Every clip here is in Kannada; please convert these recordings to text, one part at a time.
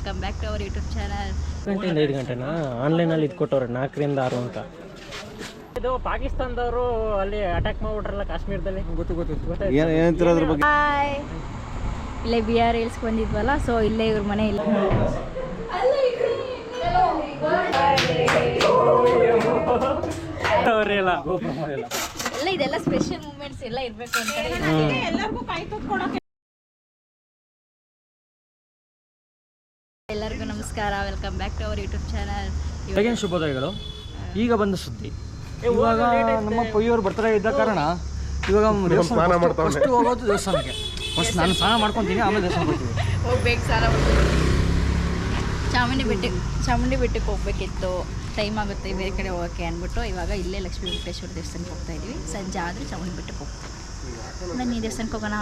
Welcome back to our YouTube channel. 5 ಗಂಟೆನಾ ಆನ್ಲೈನಲ್ಲಿ ಇದು ಕೊಟ್ಟವ್ರೆ 4 ರಿಂದ 6 ಅಂತ. ಇದು ಪಾಕಿಸ್ತಾನದವರು ಅಲ್ಲಿ ಅಟ್ಯಾಕ್ ಮಾಡ್ಬಿಟ್ರಲ್ಲ ಕಾಶ್ಮೀರದಲ್ಲಿ. ಗೊತ್ತು ಏನಂತೀರ ಅದ್ರ ಬಗ್ಗೆ? ಇಲ್ಲೇ ಬಿ ಆರ್ ಹಿಲ್ಸ್ ಬಂದಿದ್ವಲ್ಲ, ಸೊ ಇಲ್ಲೇ ಇವ್ರ ಮನೆ ಇಲ್ಲ. ಎಲ್ಲ ಇದೆಲ್ಲ ಸ್ಪೆಷಲ್ ಮೂಮೆಂಟ್ಸ್ ಎಲ್ಲ ಇರಬೇಕು ಅಂತ ಎಲ್ಲರಿಗೂ ನಮಸ್ಕಾರ, welcome back to our YouTube channel. ಬೆಳಗಿನ ಶುಭೋದಯಗಳು. ಈಗ ಬಂದ ಸುದ್ದಿ, ಇವಾಗ ನಮ್ಮ ಪೊಯ್ಯವ್ರು ಬರ್ತಾರೆ ಇದ್ದ ಕಾರಣ ಇವಾಗ ಫಸ್ಟ್ ಹೋಗೋದು ದೇವಸ್ಥಾನಕ್ಕೆ. ಫಸ್ಟ್ ನಾನು ಸ್ನಾನ ಮಾಡ್ಕೊತೀನಿ, ಆಮೇಲೆ ದೇವಸ್ಥಾನಕ್ಕೆ ಹೋಗ್ತೀವಿ. ಹೋಗ್ಬೇಕು, ಸ್ನಾನ ಮಾಡ್ತೀವಿ. ಚಾಮುಂಡಿ ಬೆಟ್ಟಕ್ಕೆ ಹೋಗ್ಬೇಕಿತ್ತು, ಟೈಮ್ ಆಗುತ್ತೆ ಬೇರೆ ಕಡೆ ಹೋಗೋಕ್ಕೆ ಅಂದ್ಬಿಟ್ಟು ಇವಾಗ ಇಲ್ಲೇ ಲಕ್ಷ್ಮೀ ವೆಂಕಟೇಶ್ವರ ದೇವಸ್ಥಾನಕ್ಕೆ ಹೋಗ್ತಾ ಇದ್ವಿ. ಸಂಜೆ ಆದರೆ ಚಾಮುಂಡಿ ಬೆಟ್ಟಕ್ಕೆ ಹೋಗ್ತೀವಿ. ಬನ್ನಿ ದೇವಸ್ಥಾನಕ್ಕೆ ಹೋಗೋಣ.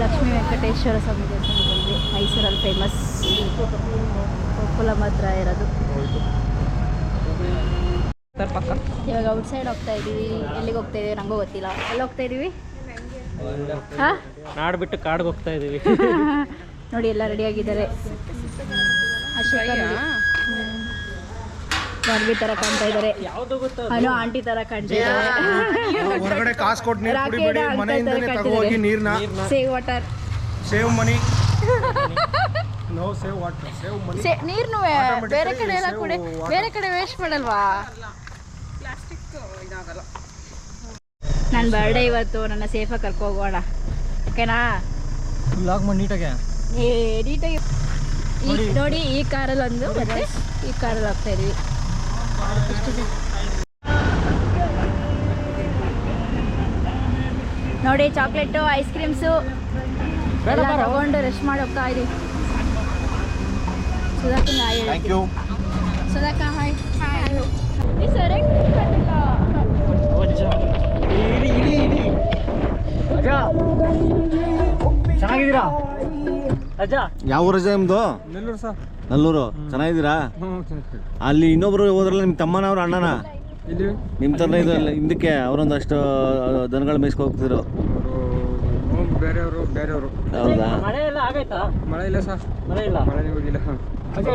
ಲಕ್ಷ್ಮೀ ವೆಂಕಟೇಶ್ವರ ಸ್ವಾಮಿ ದೇವಸ್ಥಾನಕ್ಕೆ ಬಂದ್ವಿ. ಮೈಸೂರಲ್ಲಿ ಫೇಮಸ್, ಕೊಪ್ಪಳ ಮಾತ್ರ ಇರೋದು. ಇವಾಗ ಔಟ್ ಸೈಡ್ ಹೋಗ್ತಾ ಇದ್ದೀವಿ. ಎಲ್ಲಿಗೆ ಹೋಗ್ತಾ ಇದೀವಿ ನಂಗೂ ಗೊತ್ತಿಲ್ಲ. ಎಲ್ಲಿ ಹೋಗ್ತಾ ಇದೀವಿ? ಹಾಂ, ನಾಡು ಬಿಟ್ಟು ಕಾಡಿಗೆ ಹೋಗ್ತಾ ಇದೀವಿ. ನೋಡಿ ಎಲ್ಲ ರೆಡಿ ಆಗಿದ್ದಾರೆ. ಬಾರ್ಬಿ ತರ ಕಾಣ್ತಾ ಇದ್ದಾರೆ, ಅನು ಆಂಟಿ ತರ ಕಾಣ್ತಾ ಇದ್ದಾರೆ. ಹೊರಗಡೆ ಕಾಸು ಕೊಟ್ಟು ನೀರು ಕುಡಿಬೇಡಿ, ಮನೆಯಿಂದನೇ ತಗೋಗಿ ನೀರನ್ನ. Save water, save money. No save water, save money. ನೀರ್ನು ಬೇರೆ ಕಡೆ ಎಲ್ಲ ಕುಡಿ, ಬೇರೆ ಕಡೆ ವೇಸ್ಟ್ ಮಾಡಲ್ವಾ? ನನ್ನ ಬರ್ಡೇ ಇವತ್ತು, ನನ್ನ ಸೇಫಾಗಿ ಕರ್ಕೊ ಹೋಗೋಣ, ಓಕೆನಾ? ಲಾಗ್ ಮಾಡಿ ನೀಟಾಗೆ ನೀಟಾಗಿ. ನೋಡಿ, ಈ ಕಾರಲ್ಲಿ ಒಂದು ಮತ್ತೆ ಈ ಕಾರಲ್ಲಿ ಹೋಗ್ತಾ ಇದೀವಿ. ನೋಡಿ, ಚಾಕ್ಲೇಟು, ಐಸ್ ಕ್ರೀಮ್ಸು ಎಲ್ಲ ತಗೊಂಡು ರೆಸ್ಟ್ ಮಾಡಿ ಹೋಗ್ತಾ ಇದೀವಿ. ಸುಧಾಕನ್ ಹಾಯ್. Thank you. ಸುಧಾಕ ಹಾಯ್. ಚೆನ್ನಾಗಿದ್ದೀರಾ? ಯಾವ ಊರು ರಜಾ ನಿಮ್ದು? ನೆಲ್ಲೂರು ಸರ್. ನಲ್ಲೂರು. ಚೆನ್ನಾಗಿದ್ದೀರಾ? ಅಲ್ಲಿ ಇನ್ನೊಬ್ರು ಹೋದ್ರಲ್ಲ, ನಿಮ್ಮ ತಮ್ಮನವ್ರು ಅಣ್ಣನ ನಿಮ್ಮ ಥರ ಇದು ಹಿಂದಕ್ಕೆ ಅವರೊಂದಷ್ಟು ದನಗಳು ಮೇಯ್ಸ್ಕೊ ಹೋಗ್ತಿದ್ರು. ಬೇರೆಯವರು. ಹೌದಾ? ಮಳೆ ಎಲ್ಲ ಆಗೈತಾ? ಮಳೆ ಇಲ್ಲ ಸರ್, ಮಳೆ ಇಲ್ಲ. ಮಳೆ ಹೋಗಿಲ್ಲ.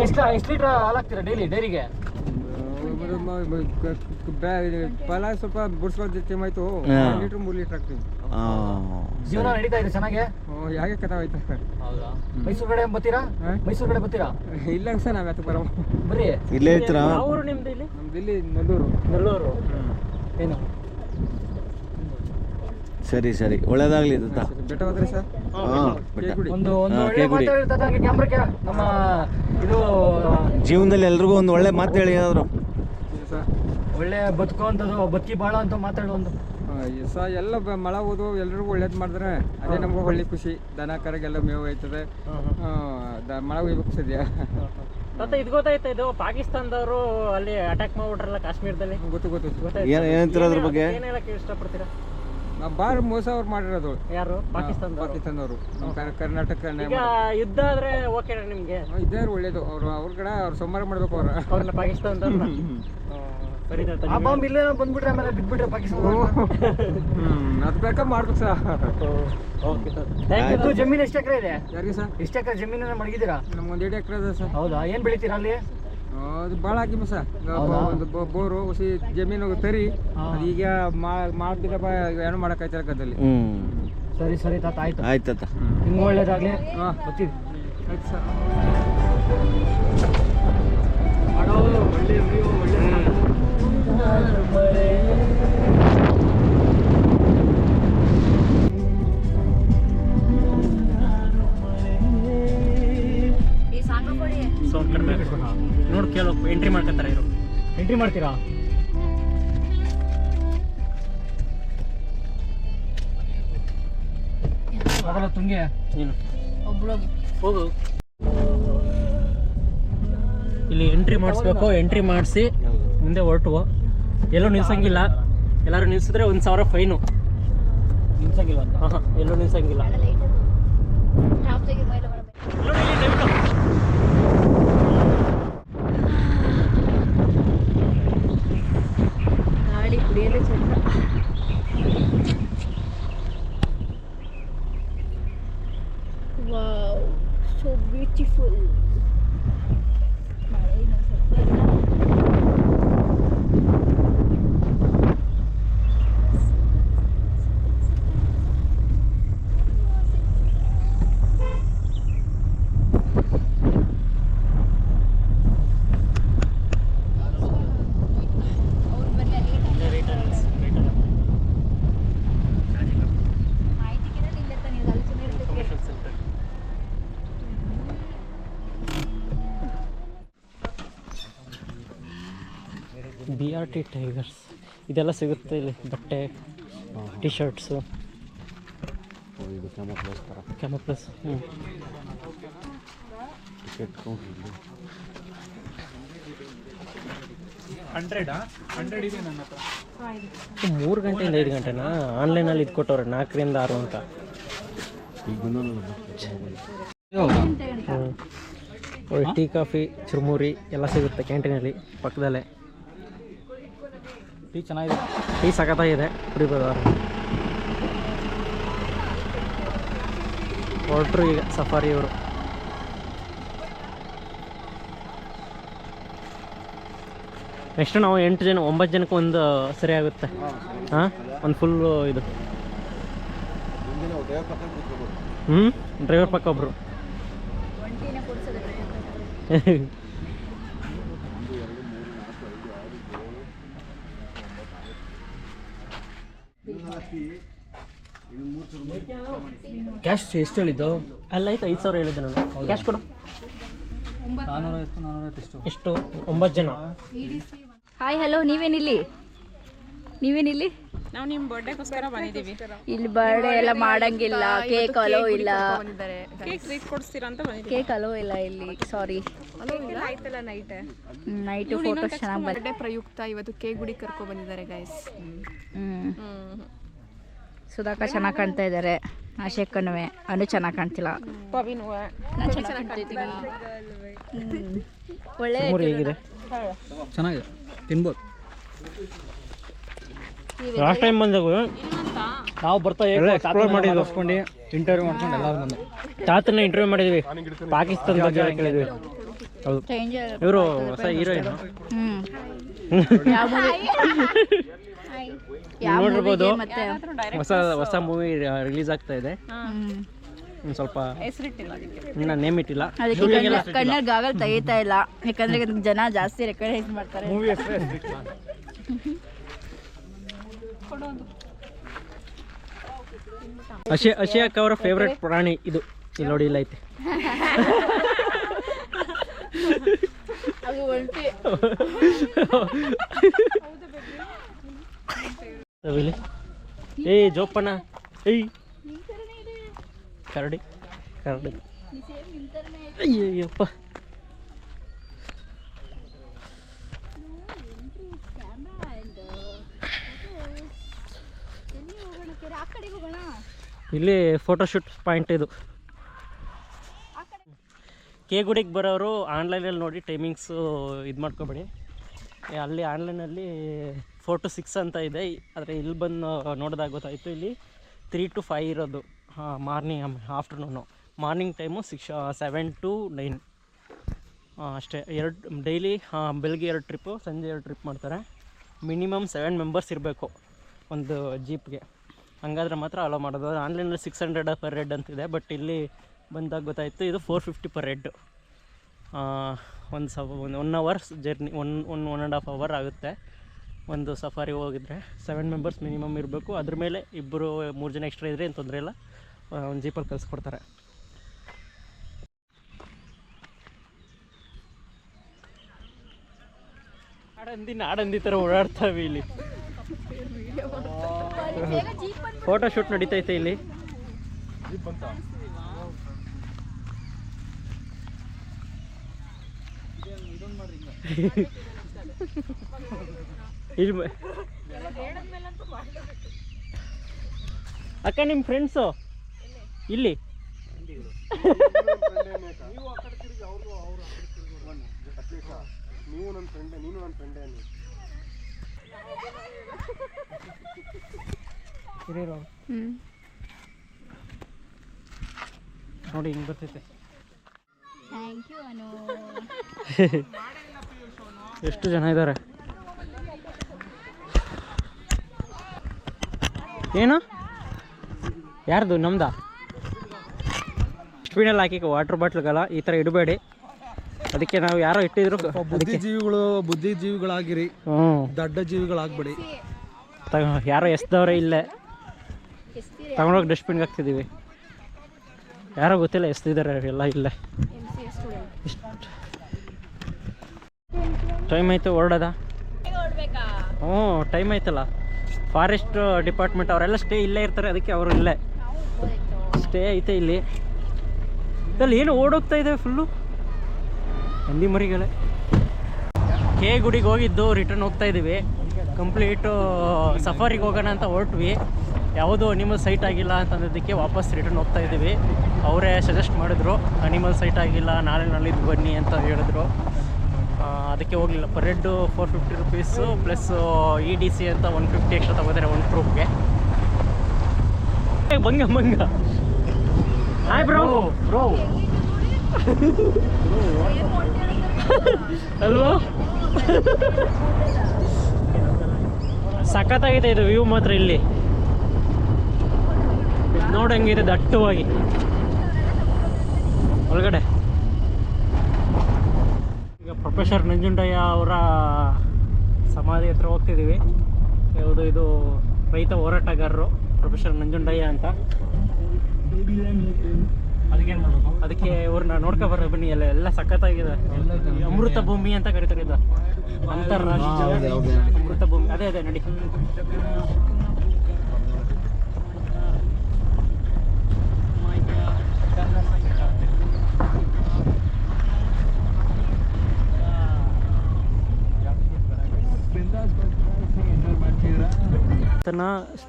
ಎಷ್ಟು ಲೀಟ್ರ್ ಹಾಲು ಹಾಕ್ತೀರಾ ಡೈರಿಗೆ? ಫಲ ಸ್ವಲ್ಪ ಬುಡ್ಸ್ಕೊಂಡು ಟೈಮ್ ಆಯ್ತು, 2 ಲೀಟ್ರ್ 3 ಲೀಟ್ರ್ ಹಾಕ್ತೀವಿ. ಜೀವನ ನಡೀತಾ ಇದೆ ಚೆನ್ನಾಗೆ? ಯಾಕೆ ಕಥಾವಾಯ್ತು. ಹೌದಾ? ಮೈಸೂರು ಕಡೆ ಬರ್ತೀರಾ? ಮೈಸೂರು ಕಡೆ ಬರ್ತೀರಾ? ಇಲ್ಲ ಸರ್, ನಾವು ಯಾಕೆ ಬರೋ ಬರ್ರಿ. ಇಲ್ಲೇ ಇರ್ತೀರಾ? ಅವರು ನಿಮ್ದು ಇಲ್ಲಿ? ನಮ್ದು ಇಲ್ಲಿ ನೆಲ್ಲೂರು. ಏನು? ಸರಿ ಸರಿ, ಒಳ್ಳೇದಾಗ್ಲಿ. ಬೆಟ್ಟ ಹೋದ್ರಿ ಸರ್? ಒಂದು ನಮ್ಮ ಇದು ಜೀವನದಲ್ಲಿ ಎಲ್ರಿಗೂ ಒಂದು ಒಳ್ಳೆ ಮಾತು ಹೇಳಿ, ಏನಾದ್ರು ಒಳ್ಳೆ ಬದುಕುವಂಥದ್ದು, ಬದುಕಿ ಬಾಳ ಅಂತ ಮಾತಾಡೋ ಒಂದು. ಸರ್ ಎಲ್ಲ ಮಳೆ ಹೋದು ಎಲ್ರಿಗೂ ಒಳ್ಳೇದು ಮಾಡಿದ್ರೆ ಅದೇ ನಮ್ಗೆ ಒಳ್ಳೆ ಖುಷಿ. ದನ ಕರಗೆಲ್ಲ ಮೇವು ಆಯ್ತದೆ, ಮಳೆ ಹೋಗ್ಬೇಕು ಸದ್ಯ. ಮತ್ತೆ ಇದು ಗೊತ್ತಾಯ್ತಾ, ಇದು ಪಾಕಿಸ್ತಾನದವರು ಅಲ್ಲಿ ಅಟ್ಯಾಕ್ ಮಾಡ್ಬಿಟ್ರಲ್ಲ ಕಾಶ್ಮೀರದಲ್ಲಿ? ಗೊತ್ತು. ಏನಂತೀರ ಅದ್ರ ಬಗ್ಗೆ? ಏನ್ ಹೇಳಕ್ಕೆ ಇಷ್ಟಪಡ್ತೀರಾ? ಬಾರ್ ಮೋಸ ಅವ್ರು ಮಾಡಿರೋದು. ಯಾರು? ಪಾಕಿಸ್ತಾನದವರು. ನಮ್ಮ ಕರ್ನಾಟಕ ಈಗ ಯುದ್ಧ ಆದ್ರೆ ಓಕೆನಾ ನಿಮ್ಗೆ? ಇದೇ ಒಳ್ಳೇದು. ಅವ್ರ ಕಡೆ ಅವ್ರು ಸಂಹಾರ ಮಾಡ್ಬೇಕು ಅವ್ರನ್ನ ಪಾಕಿಸ್ತಾನದವ್ರನ್ನ. ಸರಿ, ಬಂದ್ಬಿಟ್ರೆ ಆಮೇಲೆ ಬಿಟ್ಬಿಟ್ರೆ ಪಾಕಿಸ್ತಾನ ಅದು ಬೇಕಾ ಮಾಡ್ಬೇಕು ಸರ್. ಜಮೀನು ಎಷ್ಟು ಎಕರೆ ಇದೆ? ಯಾರಿಗೆ ಸರ್? ಎಷ್ಟು ಎಕರೆ ಜಮೀನ ಮಡಗಿದ್ದೀರಾ? ನಮ್ಗೊಂದು 2 ಎಕರೆ ಇದೆ ಸರ್. ಹೌದಾ? ಏನ್ ಬೆಳಿತೀರಾ ಅಲ್ಲಿ? ಅದು ಭಾಳ ಹಾಕಿಮ್ಮ ಸರ್. ಒಂದು ಬೋರು ಹುಸಿ ಜಮೀನು ತರಿ, ಈಗ ಮಾಡ್ತಿಲ್ಲಪ್ಪ, ಏನು ಮಾಡೋಕ್ಕಾಯ್ತಾರ ಗದ್ದಲ್ಲಿ. ಸರಿ ಸರಿ ತಾತ, ಆಯ್ತು ಆಯ್ತು ತಾತ, ನಿಮ್ಗೆ ಒಳ್ಳೇದಾಗ್ಲಿ. ಬರ್ತೀವಿ. ಆಯ್ತು ಸರ್. ಸೌಂಡ್ ಕಡಿಮೆ ನೋಡಿ, ಕೇಳೋ. ಎಂಟ್ರಿ ಮಾಡ್ಕೊತಾರೆ ಇವರು. ಎಂಟ್ರಿ ಮಾಡ್ತೀರಾ? ಅದಲ್ಲ ತುಂಗೆ ನೀನು ಹೋಗು. ಇಲ್ಲಿ ಎಂಟ್ರಿ ಮಾಡಿಸ್ಬೇಕು. ಎಂಟ್ರಿ ಮಾಡಿಸಿ ಮುಂದೆ ಹೊರಟು. ಎಲ್ಲೂ ನಿಲ್ಸಂಗಿಲ್ಲ. ಎಲ್ಲರೂ ನಿಲ್ಸಿದ್ರೆ 1000 ಫೈನು. ನಿಲ್ಸಂಗಿಲ್ಲ ಅಂತ? ಹಾಂ, ಎಲ್ಲೂ ನಿಲ್ಸಂಗಿಲ್ಲ. ಗಾಡಿ ಕುಡಿಯಲೇ ಚಂದ. Wow, so beautiful. ಮಳೆ ಇನ್ನೊಂದು ಸ್ವಲ್ಪ ಇಲ್ಲ. BRT ಟೈಗರ್ಸ್ ಇದೆಲ್ಲ ಸಿಗುತ್ತೆ ಇಲ್ಲಿ, ಬಟ್ಟೆ, ಟಿ ಶರ್ಟ್ಸು, ಇದು ಕ್ಯಾಮೋಫ್ಲೇಜ್ ಥರ. ಕ್ಯಾಮೋಫ್ಲೇಜ್. ಟಿಕೆಟ್ ಕೌಂಟ್ರ್ ಇಲ್ಲಿ. 100 ಇದೆ ನನ್ನ ಹತ್ರ. 3 ಗಂಟೆಯಿಂದ 5 ಗಂಟೆನಾ? ಆನ್ಲೈನಲ್ಲಿ ಇದು ಕೊಟ್ಟವ್ರೆ 4 ರಿಂದ 6 ಅಂತ. ಈಗ ಬಂದವಲ್ಲ ಟೀ ಕಾಫಿ ಚುರುಮುರಿ ಎಲ್ಲ ಸಿಗುತ್ತೆ ಕ್ಯಾಂಟೀನಲ್ಲಿ ಪಕ್ಕದಲ್ಲೇ. ಟೀ ಚೆನ್ನಾಗಿದೆ, ಟೀ ಸಖತ್ತಾಗಿದೆ, ಕುಡಿಬೋದು. ಹೊರಟ್ರು ಈಗ ಸಫಾರಿ ಅವರು. ನೆಕ್ಸ್ಟ್ ನಾವು 8 ಜನ 9 ಜನಕ್ಕೆ ಒಂದು ಸರಿ ಆಗುತ್ತೆ. ಹಾಂ, ಒಂದು ಫುಲ್ಲು ಇದು. ಡ್ರೈವರ್ ಪಕ್ಕ ಒಬ್ಬರು. ಕ್ಯಾಶ್ ಎಷ್ಟು ಹೇಳಿದ್ದು? ಅಲ್ಲ ಆಯ್ತು, 5,000 ಹೇಳಿದ್ದೆ ನಾನು. ಕ್ಯಾಶ್ ಕೊಡು. 400 ಎಷ್ಟು? 9 ಜನ. Hi, hello. ನೀವೇನಿಲ್ಲಿ? ನಾವು ನಿಮ್ಮ ಬರ್ಡೇಗೋಸ್ಕರ ಬಂದಿದ್ದೀವಿ. ಇಲ್ಲಿ ಬರ್ಡೇ ಎಲ್ಲ ಮಾಡಂಗಿಲ್ಲ, ಕೇಕ್ ಅಲೋ ಇಲ್ಲ. ಕೇಕ್ ಟ್ರೀಟ್ ಕೊಡಿಸ್ತೀರಾ ಅಂತ ಬಂದಿದ್ದೀವಿ. ಕೇಕ್ ಅಲೋ ಇಲ್ಲ ಇಲ್ಲಿ, ಸಾರಿ. ಆಯ್ತಲ್ಲ ನೈಟ್ ಫೋಟೋಸ್ ಚೆನ್ನಾಗಿ ಬಂದ. ಬರ್ಡೇ ಪ್ರಯುಕ್ತ ಇವತ್ತು ಕೇಕ್ ಗುಡಿ ಕರ್ಕೊ ಬಂದಿದ್ದಾರೆ ಗೈಸ್. ಸುಧಾಕ ಚೆನ್ನಾಗಿ ಕಾಣ್ತಾ ಇದ್ದಾರೆ, ಆಶೆಕ್ಕನುವೆ. ಅನು ಚೆನ್ನಾಗಿ ಕಾಣ್ತಿಲ್ಲ. ಪವಿನು ಚೆನ್ನಾಗಿ ಕಾಣ್ತಿದ್ದೀನಿ. ಒಳ್ಳೆ ಹೇಗಿದೆ? ಚೆನ್ನಾಗಿದೆ, ತಿನ್ಬೋದು. ಲಾಸ್ಟ್ ಟೈಮ್ ಬಂದಾಗ ನಾವು ಬರ್ತಾ ಎಕ್ಸ್ಪ್ಲೋರ್ ಮಾಡಿದ್ವಿ, ಇಂಟರ್ವ್ಯೂ ಮಾಡ್ಕೊಂಡು ಎಲ್ಲರೂ ಬಂದು ತಾತನ ಇಂಟರ್ವ್ಯೂ ಮಾಡಿದ್ವಿ, ಪಾಕಿಸ್ತಾನ ಬಗ್ಗೆ ಕೇಳಿದ್ವಿ. ಹೌದು, ಇವರು ಹೊಸ ಹೀರೋಯಿನ್ ನೋಡಿರ್ಬೋದು. ಹೊಸ ಮೂವಿ ರಿಲೀಸ್ ಆಗ್ತಾ ಇದೆ. ಒಂದು ಸ್ವಲ್ಪ ಇನ್ನ ನೇಮ್ ಇಟ್ಟಿಲ್ಲ. ಅದಕ್ಕೆ ಕಣ್ಣಲ್ಲಿ ಗಾಗಲ್ ತೆಗಿತಾ ಇಲ್ಲ, ಯಾಕಂದ್ರೆ ಜನ ಜಾಸ್ತಿ ರೆಕಗ್ನೈಸ್ ಮಾಡ್ತಾರೆ. ಅಶಿಯಾಕ್ ಅವರ ಫೇವ್ರೆಟ್ ಪ್ರಾಣಿ ಇದು. ಇಲ್ಲಿ ನೋಡಿ, ಇಲ್ಲ ಐತೆ. ಏಯ್ ಜೋಪಣ್ಣ, ಏಯ್ ಕರಡಿ ಅಯ್ಯಪ್ಪ. ಇಲ್ಲಿ ಫೋಟೋಶೂಟ್ ಪಾಯಿಂಟ್ ಇದು. ಕೆ ಗುಡಿಗೆ ಬರೋರು ಆನ್ಲೈನಲ್ಲಿ ನೋಡಿ ಟೈಮಿಂಗ್ಸು ಇದು ಮಾಡ್ಕೊಬೇಡಿ. ಅಲ್ಲಿ ಆನ್ಲೈನಲ್ಲಿ 4 to 6 ಅಂತ ಇದೆ, ಆದರೆ ಇಲ್ಲಿ ಬಂದು ನೋಡಿದಾಗ ಗೊತ್ತಾಯಿತು ಇಲ್ಲಿ 3 to 5 ಇರೋದು. Morning afternoon. Morning time 7 to 9 ಅಷ್ಟೇ. ಡೈಲಿ ಬೆಳಗ್ಗೆ 2 ಟ್ರಿಪ್ಪು, ಸಂಜೆ 2 ಟ್ರಿಪ್ ಮಾಡ್ತಾರೆ. ಮಿನಿಮಮ್ 7 ಮೆಂಬರ್ಸ್ ಇರಬೇಕು ಒಂದು ಜೀಪ್ಗೆ, ಹಂಗಾದ್ರೆ ಮಾತ್ರ ಅಲೋ ಮಾಡೋದು. ಆನ್ಲೈನಲ್ಲಿ 600 ಪರ್ ಹೆಡ್ ಅಂತಿದೆ, ಬಟ್ ಇಲ್ಲಿ ಬಂದಾಗ ಗೊತ್ತಾಯಿತು ಇದು 450 ಪರ್ ಹೆಡ್. ಒಂದು 1 ಅವರ್ಸ್ ಜರ್ನಿ, 1.5 hour ಆಗುತ್ತೆ ಒಂದು ಸಫಾರಿ ಹೋಗಿದ್ರೆ. 7 ಮೆಂಬರ್ಸ್ ಮಿನಿಮಮ್ ಇರಬೇಕು. ಅದ್ರ ಮೇಲೆ 2-3 ಜನ ಎಕ್ಸ್ಟ್ರಾ ಇದ್ದರೆ ಏನು ತೊಂದರೆ ಇಲ್ಲ, ಒಂದು ಜೀಪಲ್ಲಿ ಕಳಿಸ್ಕೊಡ್ತಾರೆ. ಆಡಂದಿ ಥರ ಓಡಾಡ್ತಾವೆ ಇಲ್ಲಿ. ಫೋಟೋಶೂಟ್ ನಡೀತೈತೆ ಇಲ್ಲಿ. ಅಕ್ಕ, ನಿಮ್ಮ ಫ್ರೆಂಡ್ಸು ಇಲ್ಲಿ ನೋಡಿ, ಹಿಂಗೆ ಬರ್ತೈತೆ. ಥ್ಯಾಂಕ್ ಯು ಅನು. ಎಷ್ಟು ಜನ ಇದ್ದಾರೆ. ಏನು ಯಾರ್ದು? ನಮ್ದಾ? ಡಸ್ಟ್ಬಿನಲ್ಲಿ ಹಾಕಿ ವಾಟರ್ ಬಾಟ್ಲ್ಗಲ್ಲ ಈ ಥರ ಇಡಬೇಡಿ. ಅದಕ್ಕೆ ನಾವು ಯಾರೋ ಇಟ್ಟಿದ್ರು. ಬುದ್ಧಿಜೀವಿಗಳಾಗಿರಿ, ದಡ್ಡ ಜೀವಿಗಳಾಗ್ಬೇಡಿ. ಯಾರೋ ಎಸ್ದವ್ರೆ ಇಲ್ಲೇ ತಗೊಂಡೋಗಿ ಡಸ್ಟ್ಬಿನ್ಗೆ ಹಾಕ್ತಿದ್ದೀವಿ. ಯಾರೋ ಗೊತ್ತಿಲ್ಲ ಎಸ್ತಿದ್ದಾರೆ ಎಲ್ಲ ಇಲ್ಲೇ. ಟೈಮ್ ಆಯಿತು ಹೊರಡೋದ? ಹ್ಞೂ ಟೈಮ್ ಆಯ್ತಲ್ಲ. ಫಾರೆಸ್ಟ್ ಡಿಪಾರ್ಟ್ಮೆಂಟ್ ಅವರೆಲ್ಲ ಸ್ಟೇ ಇಲ್ಲೇ ಇರ್ತಾರೆ, ಅದಕ್ಕೆ ಅವರು ಇಲ್ಲೇ ಸ್ಟೇ ಐತೆ ಇಲ್ಲಿ. ಇದಲ್ಲಿ ಏನು ಓಡೋಗ್ತಾ ಇದೆ ಫುಲ್ಲು ಹಂದಿ ಮರಿಗಳೇ. ಕೆ ಗುಡಿಗೆ ಹೋಗಿದ್ದು ರಿಟರ್ನ್ ಹೋಗ್ತಾ ಇದ್ದೀವಿ. ಕಂಪ್ಲೀಟು ಸಫಾರಿಗೆ ಹೋಗೋಣ ಅಂತ ಹೊರಟ್ವಿ. ಯಾವುದೂ ಅನಿಮಲ್ ಸೈಟ್ ಆಗಿಲ್ಲ ಅಂತಂದಿದ್ದಕ್ಕೆ ವಾಪಸ್ ರಿಟರ್ನ್ ಹೋಗ್ತಾ ಇದ್ದೀವಿ. ಅವರೇ ಸಜೆಸ್ಟ್ ಮಾಡಿದ್ರು ಅನಿಮಲ್ ಸೈಟ್ ಆಗಿಲ್ಲ, ನಾಳಿದ್ದು ಬನ್ನಿ ಅಂತ ಹೇಳಿದ್ರು. ಅದಕ್ಕೆ ಹೋಗಲಿಲ್ಲ. Per head 450 rupees plus EDC ಅಂತ 150 ಎಕ್ಸ್ಟ್ರಾ ತಗೋತಾರೆ ಒಂದು ಟ್ರೂಪ್ಗೆ. ಬಂಗ ಹಾಯ್ ಬ್ರೋ ಅಲ್ವಾ? ಸಖತ್ತಾಗಿದೆ ಇದು ವ್ಯೂ ಮಾತ್ರ. ಇಲ್ಲಿ ನೋಡಂಗಿದೆ ದಟ್ಟವಾಗಿ ಒಳಗಡೆ. ಈಗ ಪ್ರೊಫೆಸರ್ ನಂಜುಂಡಯ್ಯ ಅವರ ಸಮಾಧಿ ಹತ್ರ ಹೋಗ್ತಿದ್ದೀವಿ. ಯಾವುದು ಇದು ರೈತ ಹೋರಾಟಗಾರರು ಪ್ರೊಫೆಸರ್ ನಂಜುಂಡಯ್ಯ ಅಂತ. ಅದಕ್ಕೆ ಇವ್ರನ್ನ ನೋಡ್ಕೊಬರ್ರಿ ಬನ್ನಿ. ಎಲ್ಲ ಸಖತ್ತಾಗಿದೆ. ಅಮೃತ ಭೂಮಿ ಅಂತ ಕರೀತಾರೆ ಇದು, ಅಂತಾರಾಷ್ಟ್ರೀಯ ಅಮೃತ ಭೂಮಿ. ಅದೇ ನಡಿ.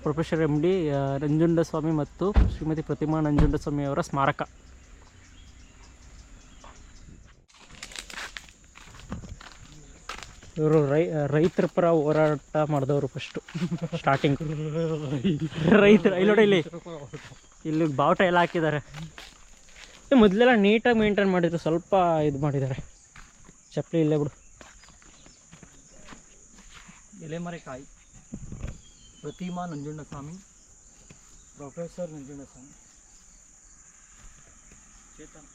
ಪ್ರೊಫೆಸರ್ MD ನಂಜುಂಡಸ್ವಾಮಿ ಮತ್ತು ಶ್ರೀಮತಿ ಪ್ರತಿಮಾ ನಂಜುಂಡಸ್ವಾಮಿ ಅವರ ಸ್ಮಾರಕ. ಇವರು ರೈತರ ಪರ ಹೋರಾಟ ಮಾಡಿದವರು ಫಸ್ಟು ಸ್ಟಾರ್ಟಿಂಗ್. ರೈತರು ಇಲ್ಲಿ ಬಾವುಟ ಎಲ್ಲ ಹಾಕಿದ್ದಾರೆ. ಮೊದಲೆಲ್ಲ ನೀಟಾಗಿ ಮೇಂಟೈನ್ ಮಾಡಿದ್ರು, ಸ್ವಲ್ಪ ಇದು ಮಾಡಿದ್ದಾರೆ. ಚಪ್ಪಲಿ ಇಲ್ಲೇ ಬಿಡು. ಎಲೆಮರೆಕಾಯಿ ಪ್ರತಿಮಾ ನಂಜುಂಡಸ್ವಾಮಿ, ಪ್ರೊಫೆಸರ್ ನಂಜುಂಡಸ್ವಾಮಿ, ಚೇತನ್.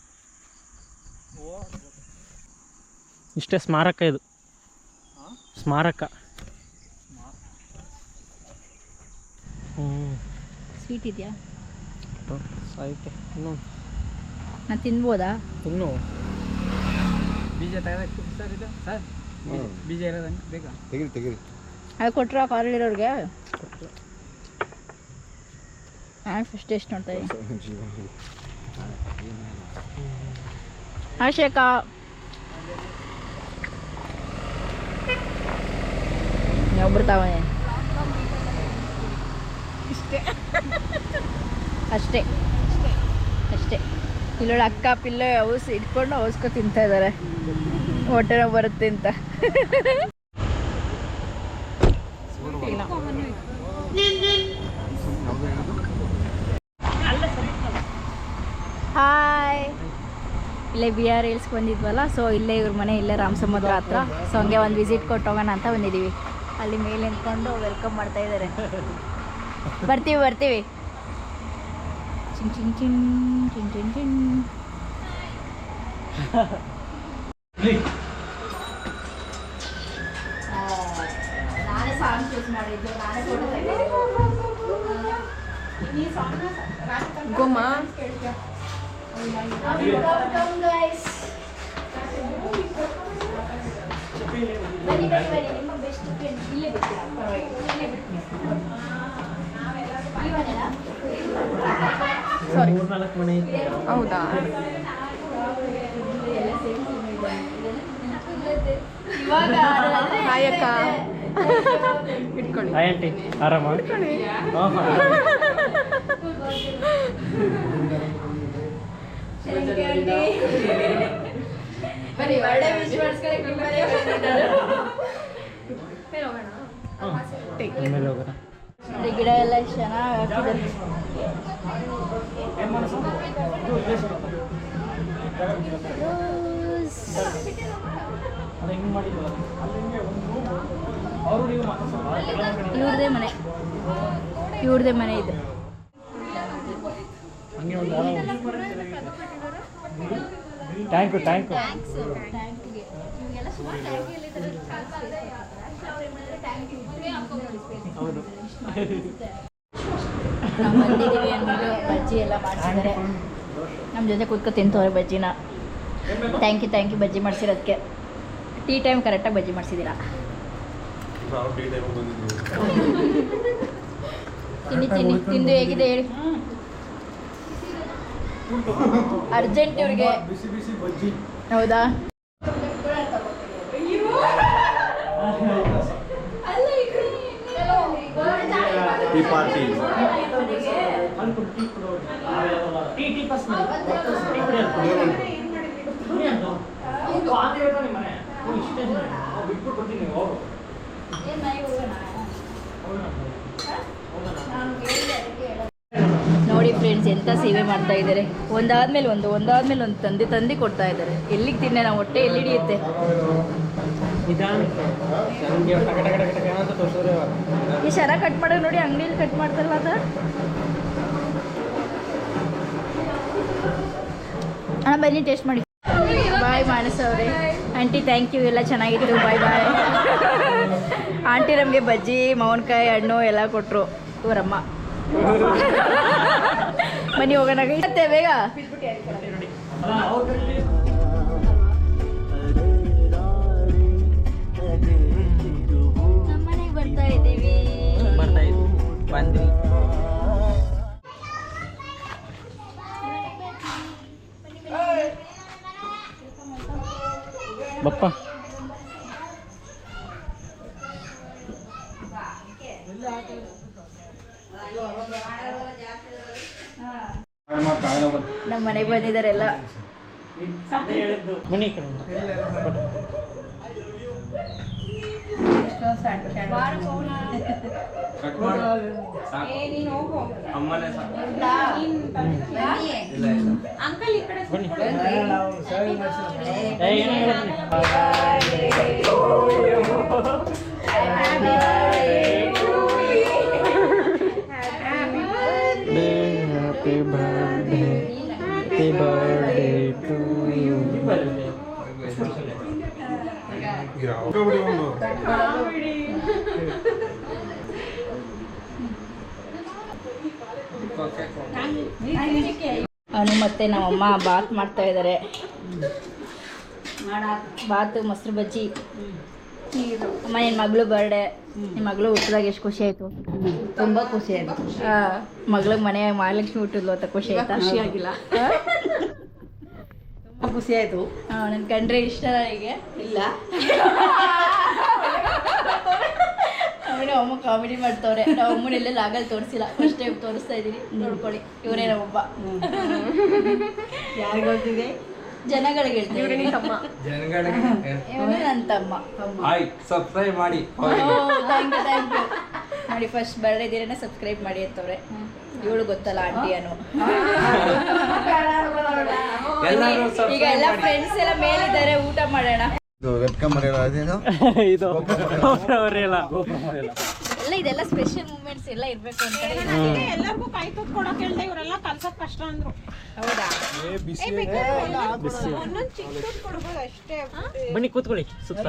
ಇಷ್ಟೇ ಸ್ಮಾರಕ. ಇದು ಸ್ಮಾರಕ. ಸ್ವೀಟ್ ಇದೆಯಾ? ಸಾಯ್ತೆ ಇನ್ನು ನಾನು ತಿನ್ಬೋದಾ? ಇನ್ನು ಬೀಜ ತೆಗೆದಕ್ಕೆ ಸರ್ ಇದೆ ಸರ್, ಬೀಜ ಇರೋದಂಗೆ ಬೇಗ ತೆಗಿರಿ. ಅದು ಕೊಟ್ಟರೆ ಕಾರಲ್ಲಿರೋರಿಗೆ ನಾನು ಫಸ್ಟ್ ಟೇಸ್ಟ್ ನೋಡ್ತಾ ಇದ್ದೀನಿ. ಅಭಿಷೇಕ ಒಬ್ರು ತಗೊಂಡೆ ಅಷ್ಟೇ. ಇಲ್ಲೊಳ್ಳೆ ಅಕ್ಕ ಪಿಲ್ಲ ಔಸ್ ಇಟ್ಕೊಂಡು ಔಸ್ಕೊ ತಿಂತಾ ಇದ್ದಾರೆ, ಹೊಟ್ಟೆ ನೋವು ಬರುತ್ತೆ ಅಂತ. ಹಾಯ್, ಇಲ್ಲೇ BR ಹಿಲ್ಸ್ಗೆ ಬಂದಿದ್ವಲ್ಲ, ಸೊ ಇಲ್ಲೇ ಇವ್ರ ಮನೆ ಇಲ್ಲೇ ರಾಮಸಮುದ್ರ ಹತ್ರ. ಸೊ ಹಂಗೆ ಒಂದು ವಿಸಿಟ್ ಕೊಟ್ಟು ಹೋಗೋಣ ಅಂತ ಬಂದಿದ್ದೀವಿ. ಅಲ್ಲಿ ಮೇಲೆ ನಿಂತ್ಕೊಂಡು ವೆಲ್ಕಮ್ ಮಾಡ್ತಾ ಇದ್ದಾರೆ. ಬರ್ತೀವಿ ಚಿನ್ ಚಿನ್ ಚಿನ್ ಚಿನ್ ಚಿನ್ ಚಿನ್. ನಾನೇ ಸಾಂಗ್ ಚೂಸ್ ಮಾಡಿದ್ದು, ನಾನೇ ಫೋಟೋ ಗೊಮ್ಮ ನಿಮ್ಮ ಬೆಸ್ಟ್ ಫ್ರೆಂಡ್ ಇಲ್ಲೇ ಬಿಡ್ತೀರಾ? ಸಾರಿ, ಹೌದಾ? ಹಾಯ್ ಅಕ್ಕ, ಇಟ್ಕೊಳ್ಳಿ. ಹಾಯ್ ಆಂಟಿ, ಆರಾಮ? ಆಮೇಲೆ ಹೋಗೋಣ. ಗಿಡ ಎಲ್ಲ ಎಷ್ಟು ಚೆನ್ನಾಗಿ ಹಾಕಿದ್ದಾರೆ. ಅದು ಹೆಂಗೆ ಮಾಡಿದ್ರು ಅವರು ನೀವು ಇವ್ರದೇ ಮನೆ ಇದು. ಹಂಗೆ ಒಂದು ಟ್ಯಾಂಕು ಹೌದು. ನಾವು ಬಂದಿದ್ದೀವಿ ಅಂದ್ಬಿಟ್ಟು ಬಜ್ಜಿ ಎಲ್ಲ ಮಾಡಿಸಿದ್ದಾರೆ. ನಮ್ಮ ಜೊತೆ ಕೂತ್ಕೊ ತಿಂತವ್ರೆ ಬಜ್ಜಿನ. ಥ್ಯಾಂಕ್ ಯು ಬಜ್ಜಿ ಮಾಡಿಸಿರೋದಕ್ಕೆ. ಟೀ ಟೈಮ್ ಕರೆಕ್ಟಾಗಿ ಬಜ್ಜಿ ಮಾಡಿಸಿದ್ದೀರಾ. ತಿಂದು ಹೇಗಿದೆ ಹೇಳಿ. ಅರ್ಜೆಂಟ್ ಇವ್ರಿಗೆ. ಹೌದಾ? Tea party. ಟೀ ಪಾಸ್ ಮಾಡಿ ನೋಡಿ ಫ್ರೆಂಡ್ಸ್, ಎಂಥ ಸೇವೆ ಮಾಡ್ತಾ ಇದ್ದಾರೆ. ಒಂದಾದ್ಮೇಲೆ ಒಂದು ತಂದು ಕೊಡ್ತಾ ಇದ್ದಾರೆ. ಎಲ್ಲಿಗೆ ತಿನ್ನೆ ನಾವು ಹೊಟ್ಟೆ ಎಲ್ಲಿ ಹಿಡಿಯುತ್ತೆ. ಈ ಶರ ಕಟ್ ಮಾಡೋದು ನೋಡಿ, ಅಂಗಡಿಯಲ್ಲಿ ಕಟ್ ಮಾಡ್ತಾರಲ್ಲ ಅದು. ಹಾಂ ಬನ್ನಿ ಟೇಸ್ಟ್ ಮಾಡಿ. ಬಾಯ್ ಮಾನಸ ಅವರೇ. ಆಂಟಿ ಥ್ಯಾಂಕ್ ಯು, ಎಲ್ಲ ಚೆನ್ನಾಗಿತ್ತು. ಬಾಯ್. ಆಂಟಿ ನಮಗೆ ಬಜ್ಜಿ, ಮಾವಿನಕಾಯಿ, ಹಣ್ಣು ಎಲ್ಲ ಕೊಟ್ಟರು ಇವರಮ್ಮ. ಬನ್ನಿ ಹೋಗೋಣ ಇರುತ್ತೆ ಬೇಗ. ನಮ್ಮನೆಗೆ ಬರ್ತಾ ಇದ್ದೀವಿ. ಬಂದ್ವಿ. ಬಪ್ಪ ನಮ್ಮ ಮನೆಗೆ ಬಂದಿದ್ದಾರೆಲ್ಲ. ಮನೆ ಕಡೆ Happy birthday to you. ಅವನು ಮತ್ತೆ ನಮ್ಮಮ್ಮ ಬಾತ್ ಮಾಡ್ತಾ ಇದ್ದಾರೆ. ಬಾತು, ಮೊಸರು ಬಜ್ಜಿ. ಅಮ್ಮ, ನಿನ್ನ ಮಗಳು ಬರ್ಡೇ. ನಿಮ್ಮ ಮಗಳು ಹುಟ್ಟಿದಾಗ ಎಷ್ಟು ಖುಷಿ ಆಯಿತು? ತುಂಬ ಖುಷಿ ಆಯಿತು. ಮಗಳಿಗೆ ಮನೆ ಮಹಾಲಕ್ಷ್ಮಿ ಹುಟ್ಟಿದ್ಲು ಅಂತ ಖುಷಿ ಆಯ್ತಾ? ಖುಷಿಯಾಗಿಲ್ಲ, ತುಂಬ ಖುಷಿ ಆಯಿತು. ನನ್ನ ಕಂಡ್ರೆ ಇಷ್ಟ ನನಗೆ. ಇಲ್ಲ, ಅಮ್ಮ ಕಾಮಿಡಿ ಮಾಡ್ತವ್ರೆ. ನಾವು ಅಮ್ಮನೆಲ್ಲ ಆಗಲ್ಲಿ ತೋರಿಸಿಲ್ಲ, ಫಸ್ಟ್ ಟೈಮ್ ತೋರಿಸ್ತಾ ಇದ್ದೀನಿ. ನೋಡ್ಕೊಳ್ಳಿ, ಇವರೇ ನಮ್ಮೊಬ್ಬ. ಯಾರಿಗೆ ಗೊತ್ತಿದೆ? ಜನಗಳಿಗೆ ಹೇಳ್ತೀವಿ. ಇವರೇ ತಮ್ಮ, ಇವನು ನನ್ನ ತಮ್ಮ. ಸಬ್ಸ್ಕ್ರೈಬ್ ಮಾಡಿ. Thank you. ನೋಡಿ, ಫಸ್ಟ್ ಬರ್ಡೇ ದಿನನೇ ಸಬ್ಸ್ಕ್ರೈಬ್ ಮಾಡಿ ಅಂತವ್ರೆ. ಇವಳು ಗೊತ್ತಲ್ಲ ಆಂಟಿಯನು. ಈಗ ಎಲ್ಲ ಫ್ರೆಂಡ್ಸ್ ಎಲ್ಲ ಮೇಲಿದ್ದಾರೆ, ಊಟ ಮಾಡೋಣ. ಇದು ಅವರೆಲ್ಲ ಎಲ್ಲ ಇದೆಲ್ಲ ಸ್ಪೆಷಲ್ ಮೂಮೆಂಟ್ಸ್ ಎಲ್ಲ ಇರಬೇಕು ಅಂತ. ಎಲ್ಲರಿಗೂ ಕೈ ತುತ್ತು ಕೊಡೋಕೆ ಹೇಳ್ದೆ, ಇವರೆಲ್ಲ ಕಲ್ಸೋದು ಕಷ್ಟ ಅಂದ್ರು. ಹೌದಾ? ಒಂದೊಂದು ಚಿಕ್ಕ ತುತ್ತು ಕೊಡ್ಬೋದು ಅಷ್ಟೇ. ಬನ್ನಿ ಕೂತ್ಕೊಳ್ಳಿ ಸುತ್ತ.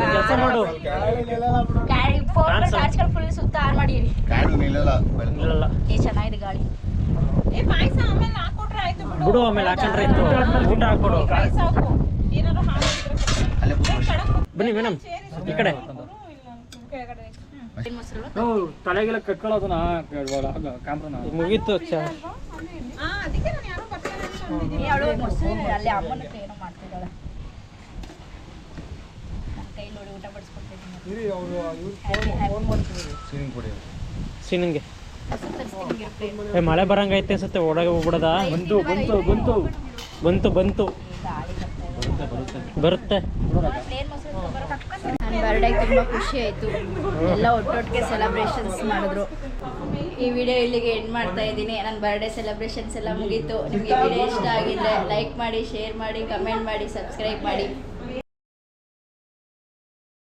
ಕೆಲಸ ಮಾಡು. ಫುಲ್ ಸುತ್ತ ಆನ್ ಮಾಡಿರಿ. ಇಲ್ಲ ಚೆನ್ನಾಗಿದೆ ಗಾಳಿ. ಪಾಯಸ ಆಮೇಲೆ ಹಾಕೊಟ್ರೆ ಆಯ್ತು ಬಿಡು. ಬಿಡು, ಆಮೇಲೆ ಹಾಕೊಂಡ್ರೆ ಇತ್ತು. ಊಟ ಹಾಕೊಡು. ಸಾಕು, ಏನಾದ್ರು ಹಾಕಿದ್ರೆ. ಬನ್ನಿ ಮೇಡಮ್, ಈ ಕಡೆ. ತಲೆಗೆಲ್ಲ ಕಟ್ಕೊಳ್ಳೋದನ್ನ ಕ್ಯಾಮ್ರಾನ ಮುಗೀತು. ಅದಕ್ಕೆ ನಾನು ಯಾರೋ ಬರ್ತಾರೆ ಅಂತ ಅಂದಿದ್ದೀನಿ. ಅವಳು ಮೊಸರು ಅಲ್ಲಿ ಅಮ್ಮನ ಹತ್ರ ಏನೋ ಮಾಡ್ತಿದ್ದಾಳೆ. ನನ್ನ ಕೈ ನೋಡಿ ಊಟ ಬಡಿಸ್ಕೊಡ್ತಿದ್ದೀನಿ. ಸೀನಿಂಗೆ ಮಳೆ ಬರಂಗೈತೆ ಅನ್ಸುತ್ತೆ. ಒಳಗೆ ಹೋಗ್ಬಿಡದ. ಬಂತು ಬರುತ್ತೆ. ನನ್ನ ಬರ್ಡೇಗೆ ತುಂಬ ಖುಷಿ ಆಯಿತು. ಎಲ್ಲ ಒಟ್ಟೊಟ್ಟಿಗೆ ಸೆಲೆಬ್ರೇಷನ್ಸ್ ಮಾಡಿದ್ರು. ಈ ವಿಡಿಯೋ ಇಲ್ಲಿಗೆ ಎಂಡ್ ಮಾಡ್ತಾ ಇದ್ದೀನಿ. ನನ್ನ ಬರ್ಡೇ ಸೆಲೆಬ್ರೇಷನ್ಸ್ ಎಲ್ಲ ಮುಗೀತು. ನಿಮಗೆ ವಿಡಿಯೋ ಇಷ್ಟ ಆಗಿದ್ರೆ ಲೈಕ್ ಮಾಡಿ, ಶೇರ್ ಮಾಡಿ, ಕಮೆಂಟ್ ಮಾಡಿ, ಸಬ್ಸ್ಕ್ರೈಬ್ ಮಾಡಿ.